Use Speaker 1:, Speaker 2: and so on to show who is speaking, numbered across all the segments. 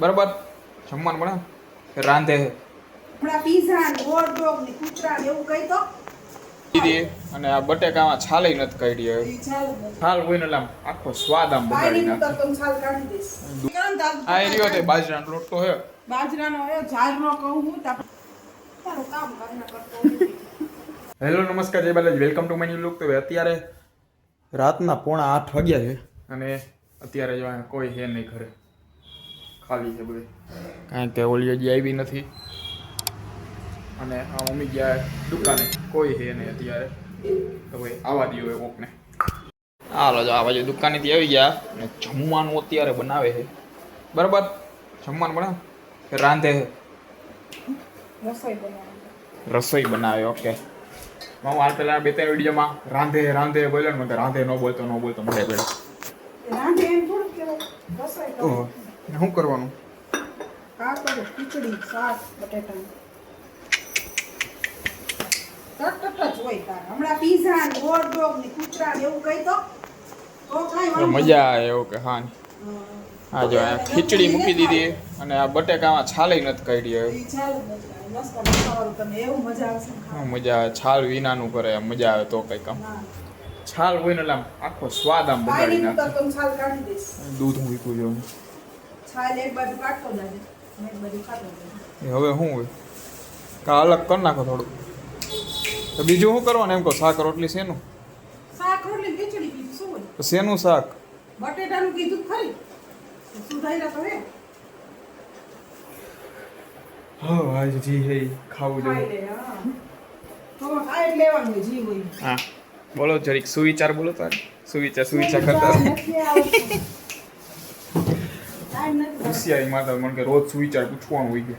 Speaker 1: બરાબર જમવાનું બને રાંધે
Speaker 2: હમણાં પીઝા ને હોટ ડોગ ને કૂતરા ને એવું કઈ તો
Speaker 1: દીદી અને આ બટેકામાં છાલે નથી કાઢી હવે
Speaker 2: ઈ ચાલે ને.
Speaker 1: છાલ હોય ને એટલે આમ આખો સ્વાદ આમ બગાડી
Speaker 2: બાયરી
Speaker 1: નાખે
Speaker 2: તો તમે છાલ કાઢી દઈશ.
Speaker 1: આ એરિયો તે બાજરાનો રોટ તો હે
Speaker 2: બાજરાનો હે ઝાડનો કહું હું તારું કામ કરના કરતો હોય.
Speaker 1: હેલો નમસ્કાર જય Balaji welcome to my new look. તો અત્યારે રાતના 7:45 વાગ્યા છે અને અત્યારે જો કોઈ છે નહીં ઘરે, ખાલી છે બધે, કારણ કે ઓલી હજી આવી નથી અને આ મમ્મી ગયા દુકાને, કોઈ છે નહીં અત્યારે. તો ભાઈ આવવા દઈએ કોકને. હાલો જો આ બાજુ દુકાનેથી આવી ગયા અને જમવાનું અત્યારે બનાવે છે. બરાબર જમવાનું બનાવે કે રાંધે છે? રસોઈ બનાવે. ઓકે હું હાલ પેલા 2-3 વિડીયોમાં રાંધે બોલ્યો ને, મને રાંધે ન બોલતો મળે પેલા
Speaker 2: રાંધે એમ થોડું કહેવાય, રસોઈ કરો.
Speaker 1: શું કરવાનું?
Speaker 2: આ કરો ખીચડી શાક બટેટાનું તટ જ હોય તાર. હમણાં પીઝા ને હોટ ડોગ ને કૂતરા ને એવું કઈ તો કાંઈ વાંધો
Speaker 1: મજા આવે એવું કે હા. હા જો આ ખીચડી મૂકી દીધી અને આ બટેકામાં છાલે નથી કાઢી હવે.
Speaker 2: ઈ ચાલે ને. મસ્ત મસાવાળું તમે એવું મજા આવશે ખાવા.
Speaker 1: મજા આવે, છાલ વિનાનું કરે મજા આવે તો કઈ કામ.
Speaker 2: હા.
Speaker 1: છાલ હોય ને એટલે આમ આખો સ્વાદ આમ બગાડી
Speaker 2: બાયરી તો
Speaker 1: નાખે.
Speaker 2: તમે છાલ કાઢી દઈશ.
Speaker 1: દૂધ મૂક્યું જો
Speaker 2: છાલ એક બાજુ કાઢતો જાજે અને એક બાજુ ખાતો જાજે.
Speaker 1: હવે શું હોય કા અલગ કરી નાખો થોડું. તો બીજું શું કરવાનું એમ કહો? શાક રોટલી શેનું?
Speaker 2: શાક રોટલી ખીચડી કીધું શું હોય?
Speaker 1: તો શેનું શાક?
Speaker 2: બટેટાનું કીધું ખરી સુધાર્યા તો હે.
Speaker 1: હા આજ જી હે ખાવું
Speaker 2: ખાઈ
Speaker 1: જોઈએ.
Speaker 2: લે હા તો ખાઈ જ લેવાનું હોય, જી હોય.
Speaker 1: હા બોલો જરીક સુવિચાર બોલો તારે. સુવિચાર કરતા
Speaker 2: નથી આવતું. ટાઈમ નથી.
Speaker 1: હોશિયારી માતા મને કે રોજ સુવિચાર પૂછવાનું હોય કે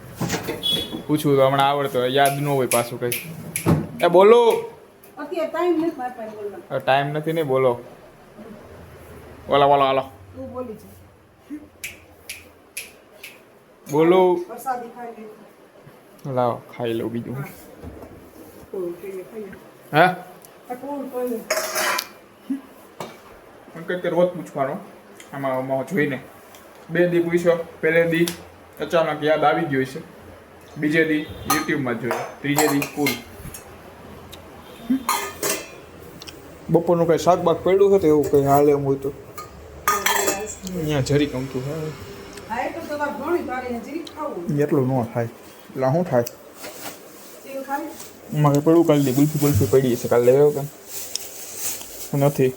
Speaker 1: પૂછવું તો હમણાં આવડતો હોય, યાદ ન હોય પાછું કઈ. એ બોલો
Speaker 2: અત્યારે ટાઈમ નથી મારા પાસે બોલવાનો.
Speaker 1: ટાઈમ નથી ને બોલો. બોલો હાલો
Speaker 2: તું બોલી છે
Speaker 1: બોલો.
Speaker 2: વરસાદી ખાઈ લે.
Speaker 1: લાવો ખાઈ લઉં બીજું.
Speaker 2: કોણ કહીએ ખાઈએ.
Speaker 1: હા
Speaker 2: આ કોણ કહીએ.
Speaker 1: મને કંઈક રોજ પૂછવાનો આમાં જોઈને. 2 દી પૂછ્યો, પહેલે દી અચાનક યાદ આવી ગયો છે, બીજે દી યુટ્યુબમાં જોયો, ત્રીજે દી પૂરું. બપોરનું કંઈ શાક બાક પડ્યું છે તો એવું કંઈ હાલે એમ હોય તો અહીંયા જરી ગમતું હા.
Speaker 2: હા એ તો તાર ઘણી તારી જીરી ખાવું.
Speaker 1: એટલું ન થાય એટલે શું થાય?
Speaker 2: જીરું ખાવી.
Speaker 1: મારે પડું કાલે દી ગુલ્ફી પડી છે, કાલે લેવો કે નથી?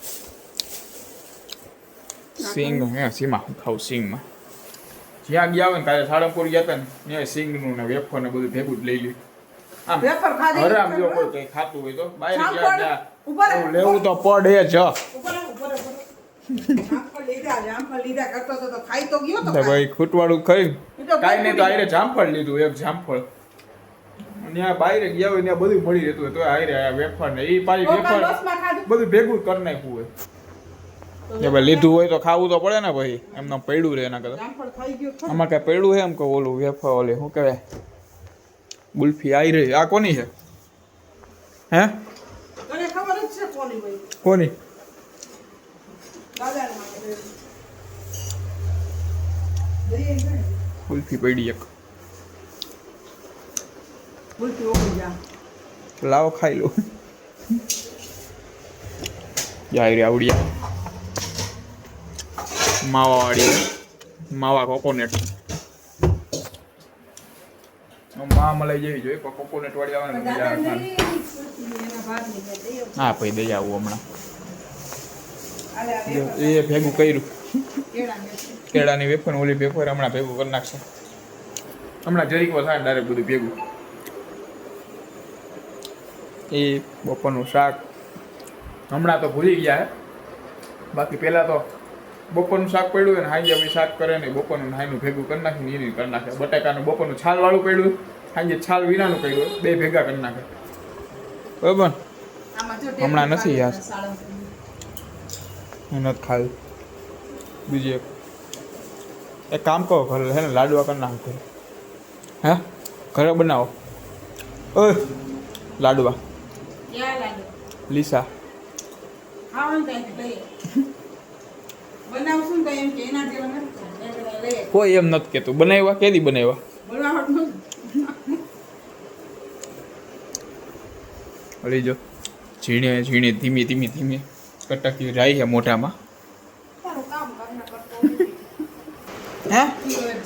Speaker 1: સિંગ હે સીમા ખાવું સિંગમાં. જ્યાં ગયા હોય ને કાલે સાળંગપુર ગયા હતા ને ત્યાં સિંગનું ને વેફર ને બધું ભેગું જ લઈ લ્યું. આમ
Speaker 2: વેફર ખાધી.
Speaker 1: ઘરે આમ જો કોઈ કંઈ ખાતું હોય તો બહાર ગયા
Speaker 2: ઉપર
Speaker 1: ત્યાં લેવું તો પડે જ.
Speaker 2: ઉપર જામફળ લીધા કરતો તો ખાઈ તો ગયો તો
Speaker 1: ભાઈ ખૂટવાળું ખાઈ
Speaker 2: એ તો
Speaker 1: કાંઈ નહીં તો આયરે જામફળ લીધું, એક જામફળ. ત્યાં બહાર ગયા હોય ત્યાં બધું મળી રહેતું હોય તો આયરે વેફર ને એ પાછી વેફર
Speaker 2: બસમાં ખાધું.
Speaker 1: બધું ભેગું કરી નાખ્યું હોય. કે ભાઈ લીધું હોય તો ખાવું તો પડે ને ભાઈ, એમને પડ્યું રહે એના કરતા.
Speaker 2: જામફળ ખાઈ ગયો ખરો.
Speaker 1: આમાં કાંઈ પડ્યું છે એમ કહું ઓલું વેફર ઓલી શું કહેવાય ગુલ્ફી આવી રહી. આ કોની છે? હે
Speaker 2: તને ખબર જ છે કોની હોય.
Speaker 1: કોની?
Speaker 2: દાદાને માટે દઈએ ને.
Speaker 1: ગુલ્ફી પડી એક.
Speaker 2: બોલતી ઓગળી જા.
Speaker 1: લાવો ખાઈ લો. જાય રે આવડિયા માવા વાળી માવા કોકોનટ. મા મલાઈ જેવી જોઈએ પણ કોકોનટ વાળી આવે ને મજા આવે ખાવાની.
Speaker 2: એના ભાગ ની દઈએ.
Speaker 1: હા ભાઈ દઈ આવું હમણાં.
Speaker 2: આલે
Speaker 1: જો એ ભેગું કર્યું
Speaker 2: કેળા ને
Speaker 1: કેળાની વેફર ને ઓલી વેફર હમણાં ભેગું કરી નાખશે. હમણાં જરીક થાય ડાયરેક્ટ બધું ભેગું. એ બપોરનું શાક હમણાં તો ભૂલી ગયા હે, બાકી પહેલાં તો બપોરનું શાક પડ્યું હોય ને સાંજે અમે શાક કરે ને બપોરનું હાઈનું ભેગું કરી નાખીને એની કરી નાખે. બટાકાનું બપોરનું છાલવાળું પડ્યું સાંજે છાલ વિનાનું પડ્યું હોય, 2 ભેગા કરી નાખે. બરાબર
Speaker 2: આમાં જો
Speaker 1: હમણાં નથી યાર.
Speaker 2: સાળંગપુર.
Speaker 1: નથી ખાવી. બીજી એક કામ કરો ઘરે હે ને લાડવા કરી નાખો ઘરે. હે ઘરે બનાવો. ઓય લાડવા
Speaker 2: ક્યાં લાગે
Speaker 1: લીસા
Speaker 2: ખાવાનું તો લઈએ બનાવશું ને તો એમ કે એના જેવા નથી
Speaker 1: કોઈ એમ નથી કહેતું. બનાવ્યા કેદી બનાવ્યા?
Speaker 2: બનાવટનું
Speaker 1: હળી જો ઝીણે ઝીણે ધીમી ધીમી ધીમી કટકી જાય છે મોઢામાં.
Speaker 2: તારું કામ કરના કરતો
Speaker 1: હે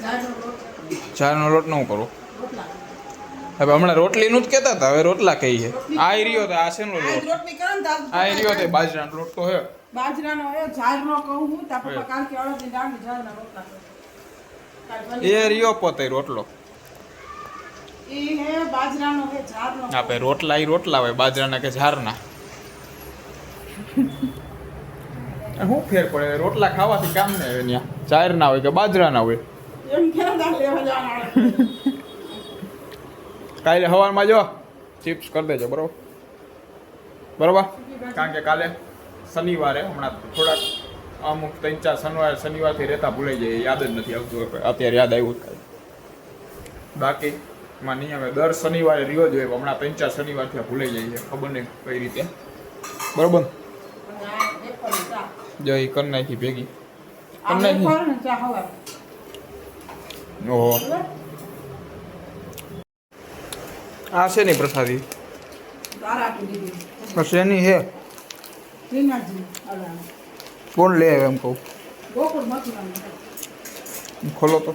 Speaker 2: જાડો લોટ
Speaker 1: ચાનો લોટ ન કરો.
Speaker 2: રોટલા
Speaker 1: હવે હમણાં રોટલીનું જ કહેતા હતા, હવે રોટલા કહી છે. આ રહ્યો તો આ શેનો
Speaker 2: આ
Speaker 1: લોટ?
Speaker 2: રોટલી કરે ને તાર
Speaker 1: આ રહ્યો તો બાજરાનો લોટ તો હે.
Speaker 2: બાજરાનો એ ઝાડનો કહું હું તાર પપ્પા કાલ કે અડદની દાળની ઝાડના રોટલા કરે.
Speaker 1: એ રહ્યો પોતે રોટલો.
Speaker 2: એ હે બાજરાનો હે ઝાડનો
Speaker 1: આપે રોટલા ઈ રોટલા હોય, બાજરાના કે ઝારના. શું ફેર પડે? રોટલા ખાવાથી કામ ને આવે ત્યાં. ઝારના હોય કે બાજરાના હોય.
Speaker 2: એમ કેમ તાર લેવા જવાના
Speaker 1: કાલે સવારમાં જો ચિપ્સ કરી દેજો, બરોબર? બરોબર, કારણ કે કાલે શનિવારે હમણાં થોડાક અમુક 3-4 શનિવારથી રહેતા ભૂલાઈ જાય, યાદ જ નથી આવતું. અત્યારે યાદ આવ્યું કાલે. બાકી માં નહીં આવે, દર શનિવારે રહ્યો જોઈએ, હમણાં 3-4 શનિવારથી ભૂલાઈ જાય છે, ખબર નહીં કઈ રીતે. બરોબર, જો એ કરી નાખી ભેગી કરી નાખી. ઓહો, આ છે નહીં પ્રસાદી? શેની હે? કોણ લે એમ કહું? ખોલો તો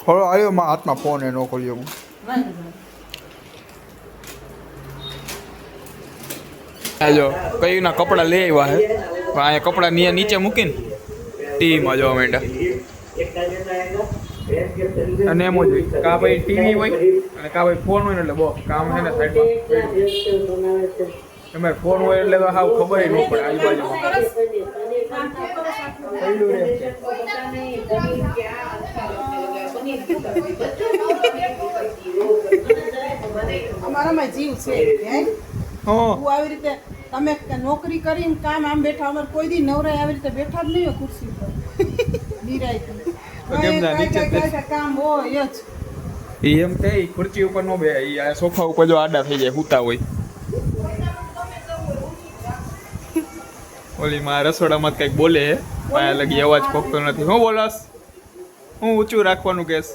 Speaker 1: ખોલો. આવ્યો મારા હાથમાં ફોન, એ ન ખોલ્યો હું. જો કઈ ના કપડા લઈ આવ્યા હે, પણ અહીંયા કપડા નીચે મૂકીને ટીવીમાં જોવા માંડ્યા. અને એમ જ હોય, કા ભાઈ ટીવી હોય અને કા ભાઈ ફોન હોય ને, એટલે બહુ કામ છે ને સાઈડમાં. તમારે ફોન હોય એટલે તો હાવ ખબર ન પડે આજુબાજુમાં પડ્યું રે.
Speaker 2: અમારામાં જીવ છે હે
Speaker 1: હા,
Speaker 2: તું આવી રીતે તમે નોકરી કરીને કામ આમ બેઠા, અમારે કોઈ દી નવરાય આવી રીતે બેઠા જ નહીં હોય ખુરશી પર નિરાયથી.
Speaker 1: કેમ ના નીચે
Speaker 2: કાંઈ કામ હોય જ.
Speaker 1: એમ કે ખુરચી ઉપર નો બે, આ સોફા ઉપર જો આડા થઈ જાય હુતા હોય. ઓલી માં રસોડામાં કંઈક બોલે હે, પાયા લગી અવાજ પોકતો નથી. હું બોલસ? હું ઊંચું રાખવાનું કેસ?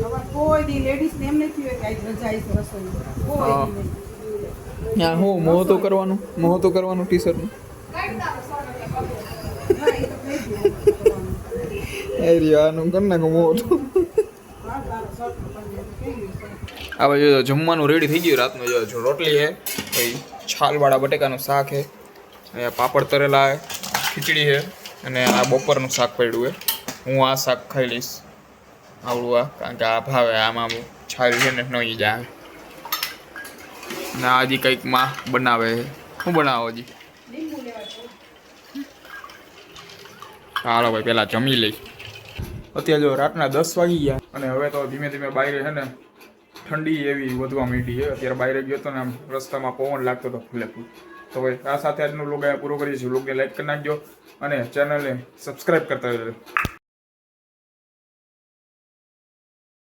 Speaker 2: અમારે કોઈ દી લેડીઝ ને એમ નથી હોય કે આજ રજા આવી છે રસોઈમાં. કોઈ
Speaker 1: હા.
Speaker 2: દી નહીં.
Speaker 1: ત્યાં હું મોહ તો કરવાનું ટી શર્ટનું.
Speaker 2: ના, એ તો થઈ ગયું.
Speaker 1: એ રિયાનું કરી નાખું મોહ તો.
Speaker 2: હા, તારો શર્ટ પણ થઈ ગયું છે.
Speaker 1: આ બાજુ જો જમવાનું રેડી થઈ ગયું રાતનું. જો રોટલી છે, પછી છાલવાળા બટેકાનું શાક છે, અહીંયા પાપડ તરેલા છે, ખીચડી છે, અને આ બપોરનું શાક પડ્યું છે. હું આ શાક ખાઈ લઈશ આવડું આ, કારણ કે આ ભાવે. આમાં છાલ છે ને નહીં જાય. ના હજી કંઈક માં બનાવે છે. શું બનાવો હજી?
Speaker 2: લીંબુ લેવા જાઉં.
Speaker 1: હાલો ભાઈ પહેલાં જમી લઈ. અત્યારે જો રાતના 10 વાગી ગયા અને હવે તો ધીમે ધીમે બહાર છે ને ઠંડી એવી વધવા માંડી છે. અત્યારે બહાર ગયો હતો ને આમ રસ્તામાં પવન લાગતો હતો ફૂલે ફૂલ. તો ભાઈ આ સાથે આજનો લોગ પૂરો કરીશું. લોગને લાઈક કરી નાખજો અને ચેનલને સબસ્ક્રાઈબ કરતા રહેજો.